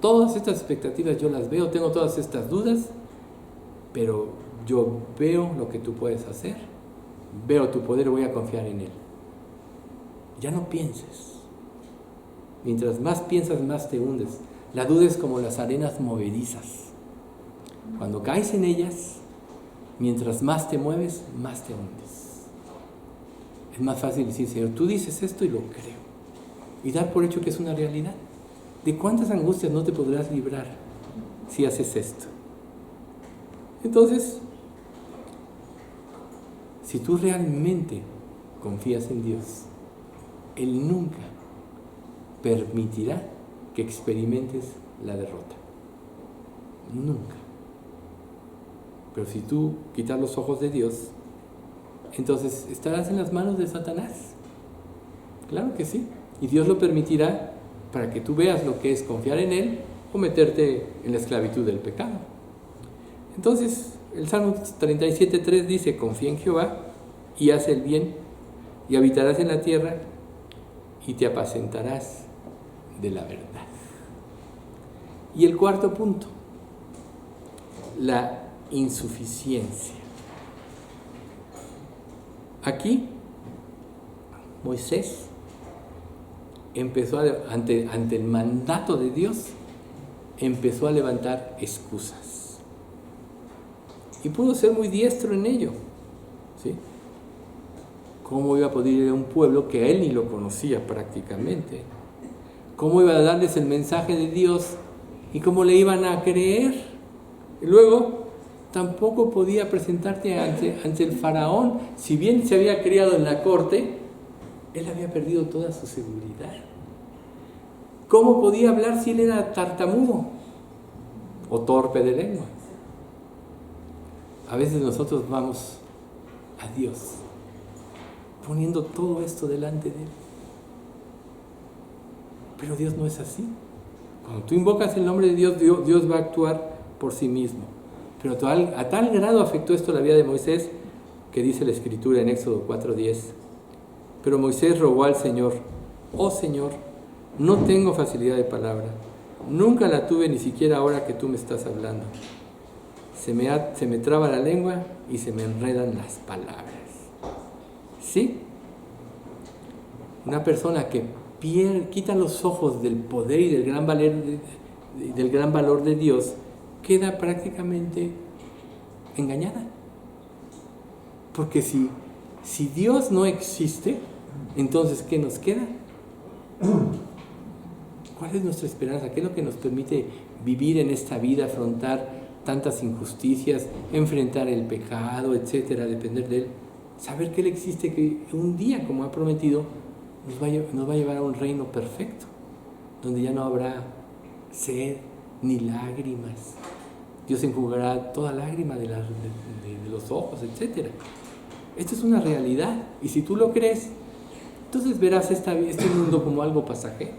todas estas expectativas yo las veo, tengo todas estas dudas, pero yo veo lo que tú puedes hacer, veo tu poder y voy a confiar en Él. Ya no pienses. Mientras más piensas, más te hundes. La duda es como las arenas movedizas. Cuando caes en ellas, mientras más te mueves, más te hundes. Es más fácil decir, Señor, tú dices esto y lo creo. Y dar por hecho que es una realidad. ¿De cuántas angustias no te podrás librar si haces esto? Entonces, si tú realmente confías en Dios, Él nunca permitirá que experimentes la derrota. Nunca. Pero si tú quitas los ojos de Dios, entonces estarás en las manos de Satanás. Claro que sí. Y Dios lo permitirá para que tú veas lo que es confiar en Él o meterte en la esclavitud del pecado. Entonces, el Salmo 37:3 dice, confía en Jehová y haz el bien, y habitarás en la tierra y te apacentarás de la verdad. Y el cuarto punto, la insuficiencia. Aquí Moisés empezó ante el mandato de Dios, empezó a levantar excusas. Y pudo ser muy diestro en ello, ¿sí? ¿Cómo iba a poder ir a un pueblo que a él ni lo conocía prácticamente? ¿Cómo iba a darles el mensaje de Dios y cómo le iban a creer? Y luego, tampoco podía presentarte ante el faraón. Si bien se había criado en la corte, él había perdido toda su seguridad. ¿Cómo podía hablar si él era tartamudo o torpe de lengua? A veces nosotros vamos a Dios poniendo todo esto delante de Él. Pero Dios no es así. Cuando tú invocas el nombre de Dios, Dios va a actuar por sí mismo. Pero a tal grado afectó esto la vida de Moisés, que dice la Escritura en Éxodo 4:10. Pero Moisés rogó al Señor: oh Señor, no tengo facilidad de palabra, nunca la tuve ni siquiera ahora que tú me estás hablando. Se me traba la lengua y se me enredan las palabras. ¿Sí? Una persona que quita los ojos del poder y del gran valor de Dios, queda prácticamente engañada. Porque si Dios no existe, entonces ¿qué nos queda? ¿Cuál es nuestra esperanza? ¿Qué es lo que nos permite vivir en esta vida, afrontar tantas injusticias, enfrentar el pecado, etcétera, depender de Él? Saber que Él existe, que un día, como ha prometido, nos va a llevar a un reino perfecto, donde ya no habrá sed ni lágrimas. Dios enjugará toda lágrima de los ojos, etcétera. Esto es una realidad, y si tú lo crees, entonces verás este mundo como algo pasajero.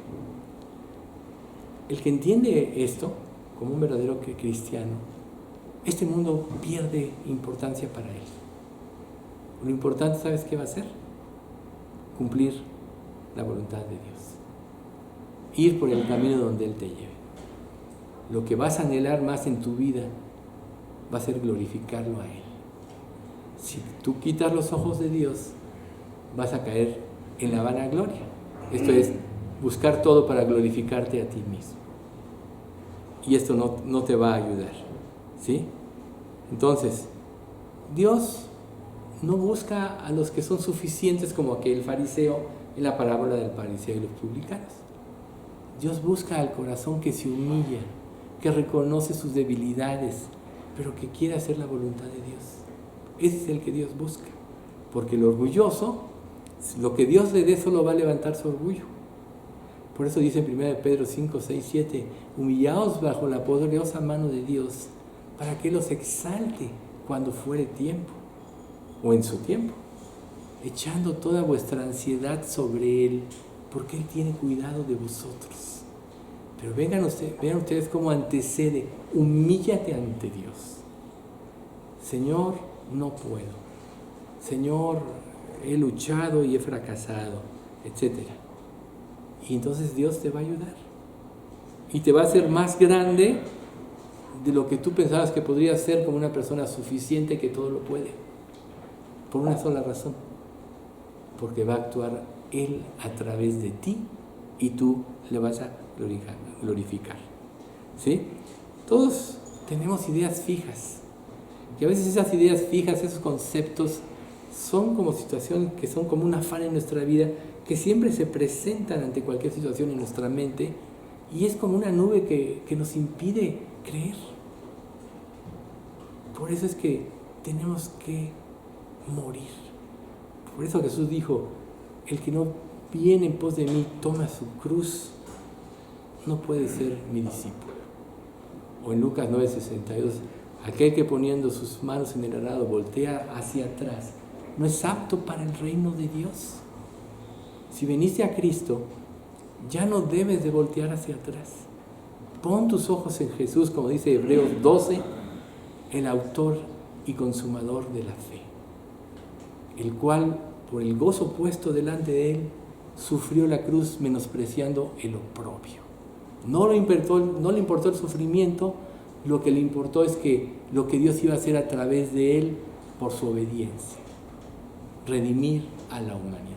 El que entiende esto como un verdadero cristiano, este mundo pierde importancia para él. Lo importante, ¿sabes qué va a ser? Cumplir la voluntad de Dios. Ir por el camino donde Él te lleve. Lo que vas a anhelar más en tu vida va a ser glorificarlo a Él. Si tú quitas los ojos de Dios, vas a caer en la vanagloria. Esto es, buscar todo para glorificarte a ti mismo. Y esto no te va a ayudar, ¿sí? Entonces, Dios no busca a los que son suficientes, como aquel fariseo en la parábola del fariseo y los publicanos. Dios busca al corazón que se humilla, que reconoce sus debilidades, pero que quiere hacer la voluntad de Dios. Ese es el que Dios busca, porque el orgulloso, lo que Dios le dé solo va a levantar su orgullo. Por eso dice en 1 Pedro 5, 6, 7, humillaos bajo la poderosa mano de Dios, para que los exalte cuando fuere tiempo, o en su tiempo, echando toda vuestra ansiedad sobre Él, porque Él tiene cuidado de vosotros. Pero vean ustedes cómo antecede: humíllate ante Dios. Señor, no puedo. Señor, he luchado y he fracasado, etc. Y entonces Dios te va a ayudar. Y te va a hacer más grande de lo que tú pensabas que podrías ser, como una persona suficiente que todo lo puede. Por una sola razón: porque va a actuar Él a través de ti y tú le vas a glorificar. ¿Sí? Todos tenemos ideas fijas, y a veces esas ideas fijas, esos conceptos, son como situaciones que son como un afán en nuestra vida, que siempre se presentan ante cualquier situación en nuestra mente, y es como una nube que nos impide creer. Por eso es que tenemos que morir. Por eso Jesús dijo: el que no viene en pos de mí, toma su cruz, no puede ser mi discípulo. O en Lucas 9:62, aquel que poniendo sus manos en el arado voltea hacia atrás, no es apto para el reino de Dios. Si viniste a Cristo, ya no debes de voltear hacia atrás. Pon tus ojos en Jesús, como dice Hebreos 12, el autor y consumador de la fe, el cual, por el gozo puesto delante de Él, sufrió la cruz, menospreciando el oprobio. No le importó el sufrimiento. Lo que le importó es que lo que Dios iba a hacer a través de Él, por su obediencia: redimir a la humanidad.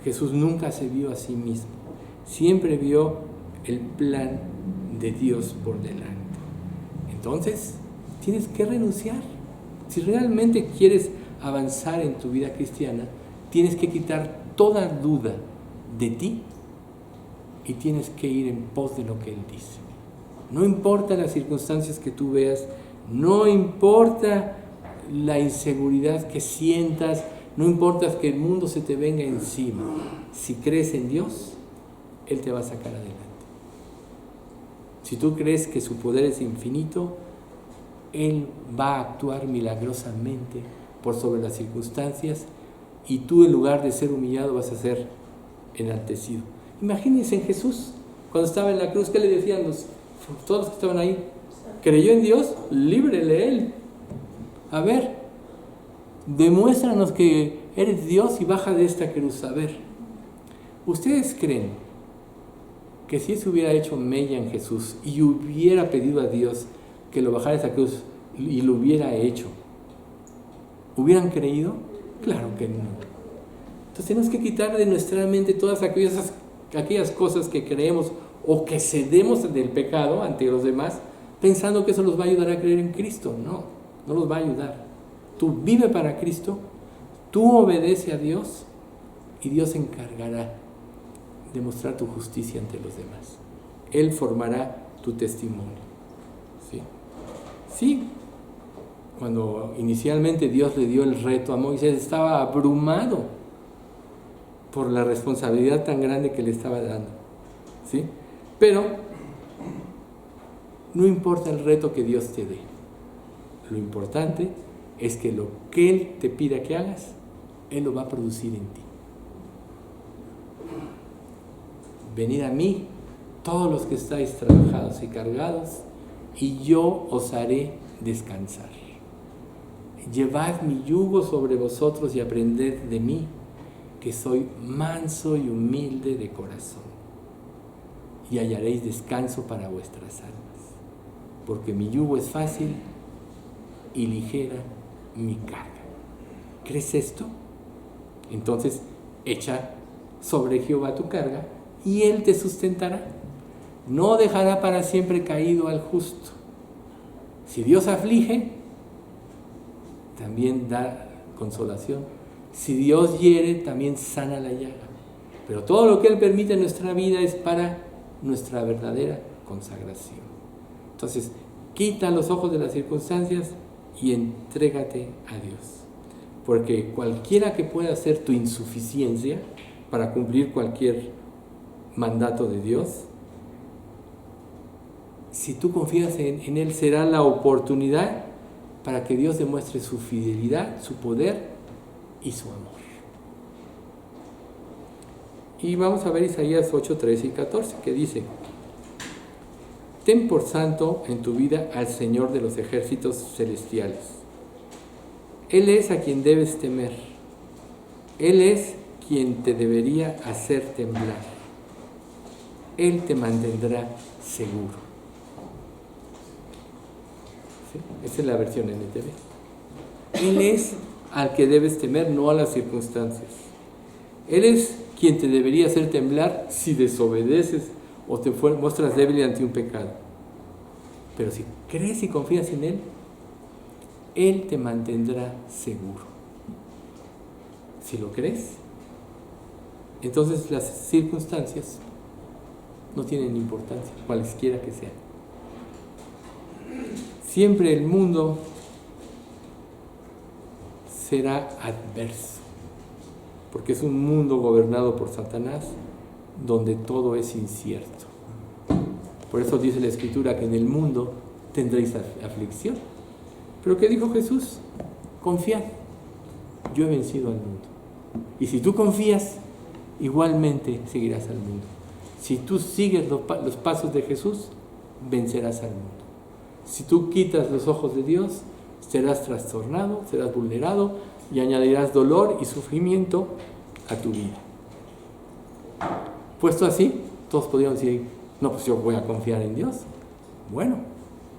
Jesús nunca se vio a sí mismo, siempre vio el plan de Dios por delante. Entonces, tienes que renunciar. Si realmente quieres avanzar en tu vida cristiana, tienes que quitar toda duda de ti y tienes que ir en pos de lo que Él dice. No importa las circunstancias que tú veas, no importa la inseguridad que sientas, no importa que el mundo se te venga encima. Si crees en Dios, Él te va a sacar adelante. Si tú crees que su poder es infinito, Él va a actuar milagrosamente por sobre las circunstancias y tú, en lugar de ser humillado, vas a ser enaltecido. Imagínense en Jesús, cuando estaba en la cruz, ¿qué le decían todos los que estaban ahí? ¿Creyó en Dios? Líbrele Él. A ver, demuéstranos que eres Dios y baja de esta cruz. A ver, ¿ustedes creen que si se hubiera hecho mella en Jesús y hubiera pedido a Dios que lo bajara de esa cruz y lo hubiera hecho, hubieran creído? Claro que no. Entonces tenemos que quitar de nuestra mente todas aquellas cosas que creemos o que cedemos del pecado ante los demás, pensando que eso los va a ayudar a creer en Cristo. No, no los va a ayudar. Tú vive para Cristo, tú obedece a Dios y Dios se encargará de mostrar tu justicia ante los demás. Él formará tu testimonio. ¿Sí? Sí. Cuando inicialmente Dios le dio el reto a Moisés, estaba abrumado por la responsabilidad tan grande que le estaba dando. ¿Sí? Pero no importa el reto que Dios te dé. Lo importante es que lo que Él te pida que hagas, Él lo va a producir en ti. Venid a mí, todos los que estáis trabajados y cargados, y yo os haré descansar. Llevad mi yugo sobre vosotros y aprended de mí, que soy manso y humilde de corazón, y hallaréis descanso para vuestras almas, porque mi yugo es fácil y ligera mi carga. ¿Crees esto? Entonces echa sobre Jehová tu carga y Él te sustentará. No dejará para siempre caído al justo. Si Dios aflige, también da consolación. Si Dios hiere, también sana la llaga. Pero todo lo que Él permite en nuestra vida es para nuestra verdadera consagración. Entonces, quita los ojos de las circunstancias y entrégate a Dios. Porque cualquiera que pueda ser tu insuficiencia para cumplir cualquier mandato de Dios, si tú confías en Él, será la oportunidad para que Dios demuestre su fidelidad, su poder y su amor. Y vamos a ver Isaías 8, 13 y 14, que dice: ten por santo en tu vida al Señor de los ejércitos celestiales. Él es a quien debes temer. Él es quien te debería hacer temblar. Él te mantendrá seguro. ¿Sí? Esa es la versión NTV. Él es al que debes temer, no a las circunstancias. Él es quien te debería hacer temblar si desobedeces o te muestras débil ante un pecado. Pero si crees y confías en Él, Él te mantendrá seguro. Si lo crees, entonces las circunstancias no tienen importancia, cualesquiera que sean. Siempre el mundo será adverso, porque es un mundo gobernado por Satanás, donde todo es incierto. Por eso dice la Escritura que en el mundo tendréis aflicción. Pero ¿qué dijo Jesús? Confiad, yo he vencido al mundo. Y si tú confías, igualmente seguirás al mundo. Si tú sigues los pasos de Jesús, vencerás al mundo. Si tú quitas los ojos de Dios, serás trastornado, serás vulnerado y añadirás dolor y sufrimiento a tu vida. Puesto así, todos podrían decir: no, pues yo voy a confiar en Dios. Bueno,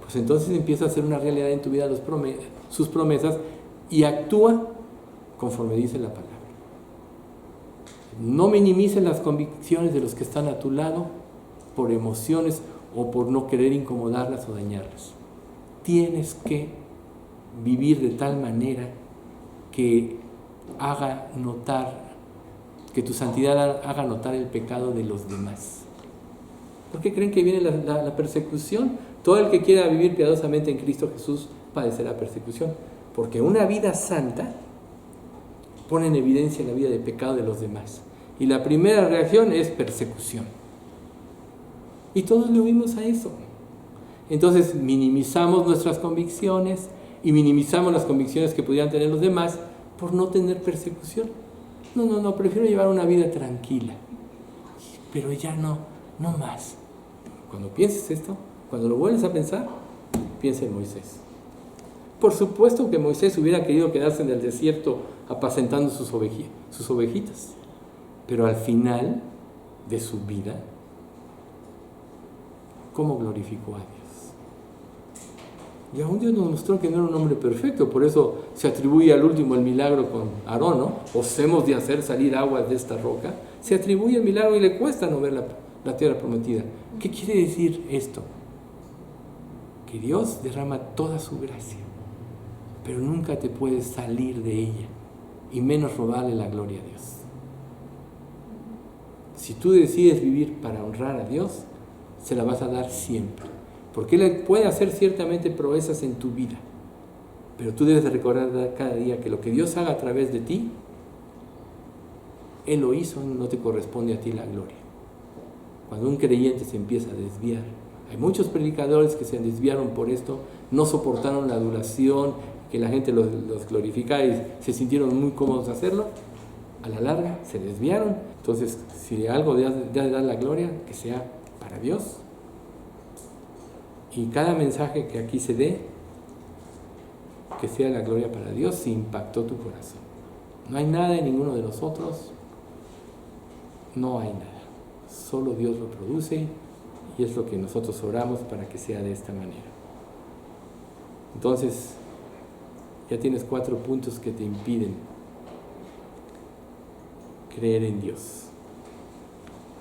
pues entonces empieza a hacer una realidad en tu vida sus promesas y actúa conforme dice la palabra. No minimices las convicciones de los que están a tu lado por emociones o por no querer incomodarlas o dañarlas. Tienes que vivir de tal manera que haga notar, que tu santidad haga notar el pecado de los demás. ¿Por qué creen que viene la persecución? Todo el que quiera vivir piadosamente en Cristo Jesús padecerá persecución. Porque una vida santa pone en evidencia la vida de pecado de los demás. Y la primera reacción es persecución. Y todos le huimos a eso. Entonces minimizamos nuestras convicciones y minimizamos las convicciones que pudieran tener los demás por no tener persecución. No, prefiero llevar una vida tranquila. Pero ya no más. Cuando pienses esto, cuando lo vuelves a pensar, piensa en Moisés. Por supuesto que Moisés hubiera querido quedarse en el desierto apacentando sus ovejitas. Pero al final de su vida, ¿cómo glorificó a Dios? Y aún Dios nos mostró que no era un hombre perfecto, por eso se atribuye al último el milagro con Aarón, ¿no? Os hemos de hacer salir aguas de esta roca. Se atribuye el milagro y le cuesta no ver la tierra prometida. ¿Qué quiere decir esto? Que Dios derrama toda su gracia, pero nunca te puedes salir de ella, y menos robarle la gloria a Dios. Si tú decides vivir para honrar a Dios, se la vas a dar siempre, porque Él puede hacer ciertamente proezas en tu vida, pero tú debes de recordar cada día que lo que Dios haga a través de ti, Él lo hizo, no te corresponde a ti la gloria. Cuando un creyente se empieza a desviar, hay muchos predicadores que se desviaron por esto, no soportaron la adulación, que la gente los glorificara y se sintieron muy cómodos de hacerlo. A la larga se desviaron. Entonces, si algo de dar la gloria, que sea para Dios. Y cada mensaje que aquí se dé, que sea la gloria para Dios, si impactó tu corazón. No hay nada en ninguno de nosotros, no hay nada. Solo Dios lo produce y es lo que nosotros oramos para que sea de esta manera. Entonces, ya tienes 4 puntos que te impiden creer en Dios.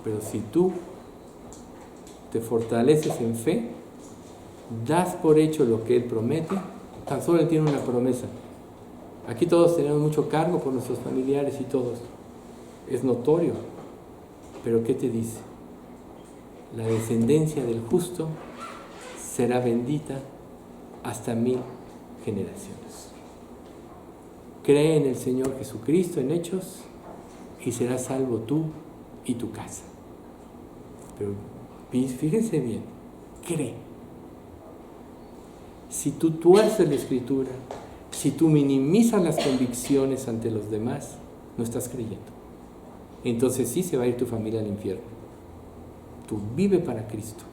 Pero si tú te fortaleces en fe, das por hecho lo que Él promete, tan solo Él tiene una promesa. Aquí todos tenemos mucho cargo por nuestros familiares y todos. Es notorio. Pero ¿qué te dice? La descendencia del justo será bendita hasta 1000 generaciones. Cree en el Señor Jesucristo en Hechos y serás salvo tú y tu casa. Pero fíjense bien, cree. Si tú tuerces la Escritura, si tú minimizas las convicciones ante los demás, no estás creyendo. Entonces sí se va a ir tu familia al infierno. Tú vive para Cristo.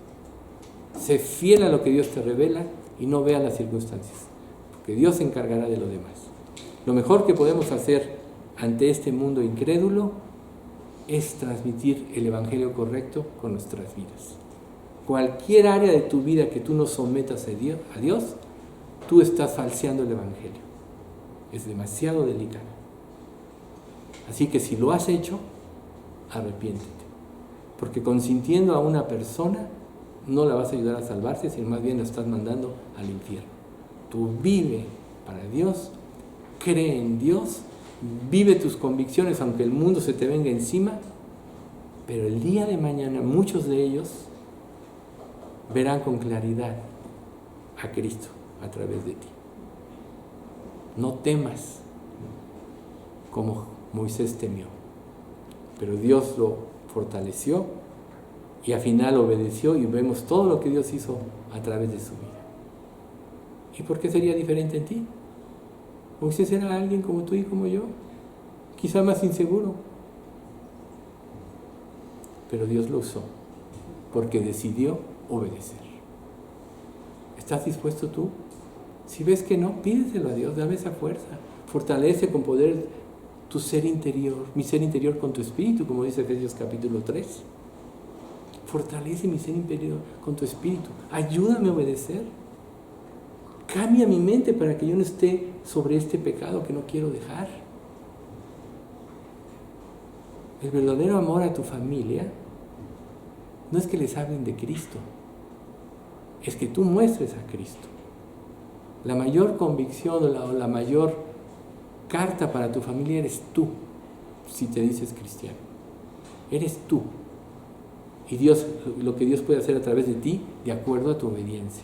Sé fiel a lo que Dios te revela y no veas las circunstancias, porque Dios se encargará de lo demás. Lo mejor que podemos hacer ante este mundo incrédulo es transmitir el Evangelio correcto con nuestras vidas. Cualquier área de tu vida que tú no sometas a Dios, tú estás falseando el Evangelio. Es demasiado delicado. Así que si lo has hecho, arrepiéntete. Porque consintiendo a una persona, no la vas a ayudar a salvarse, sino más bien la estás mandando al infierno. Tú vive para Dios, cree en Dios, vive tus convicciones aunque el mundo se te venga encima, pero el día de mañana muchos de ellos verán con claridad a Cristo a través de ti. No temas como Moisés temió, pero Dios lo fortaleció y al final obedeció y vemos todo lo que Dios hizo a través de su vida. ¿Y por qué sería diferente en ti? Moisés era alguien como tú y como yo, quizá más inseguro, pero Dios lo usó porque decidió obedecer. ¿Estás dispuesto tú? Si ves que no, pídeselo a Dios, dame esa fuerza, fortalece con poder tu ser interior, mi ser interior con tu espíritu, como dice Efesios capítulo 3. Fortalece mi ser interior con tu espíritu, ayúdame a obedecer. Cambia mi mente para que yo no esté sobre este pecado que no quiero dejar. El verdadero amor a tu familia no es que les hablen de Cristo, es que tú muestres a Cristo. La mayor convicción o la mayor carta para tu familia eres tú, si te dices cristiano. Eres tú. Y Dios, lo que Dios puede hacer a través de ti, de acuerdo a tu obediencia.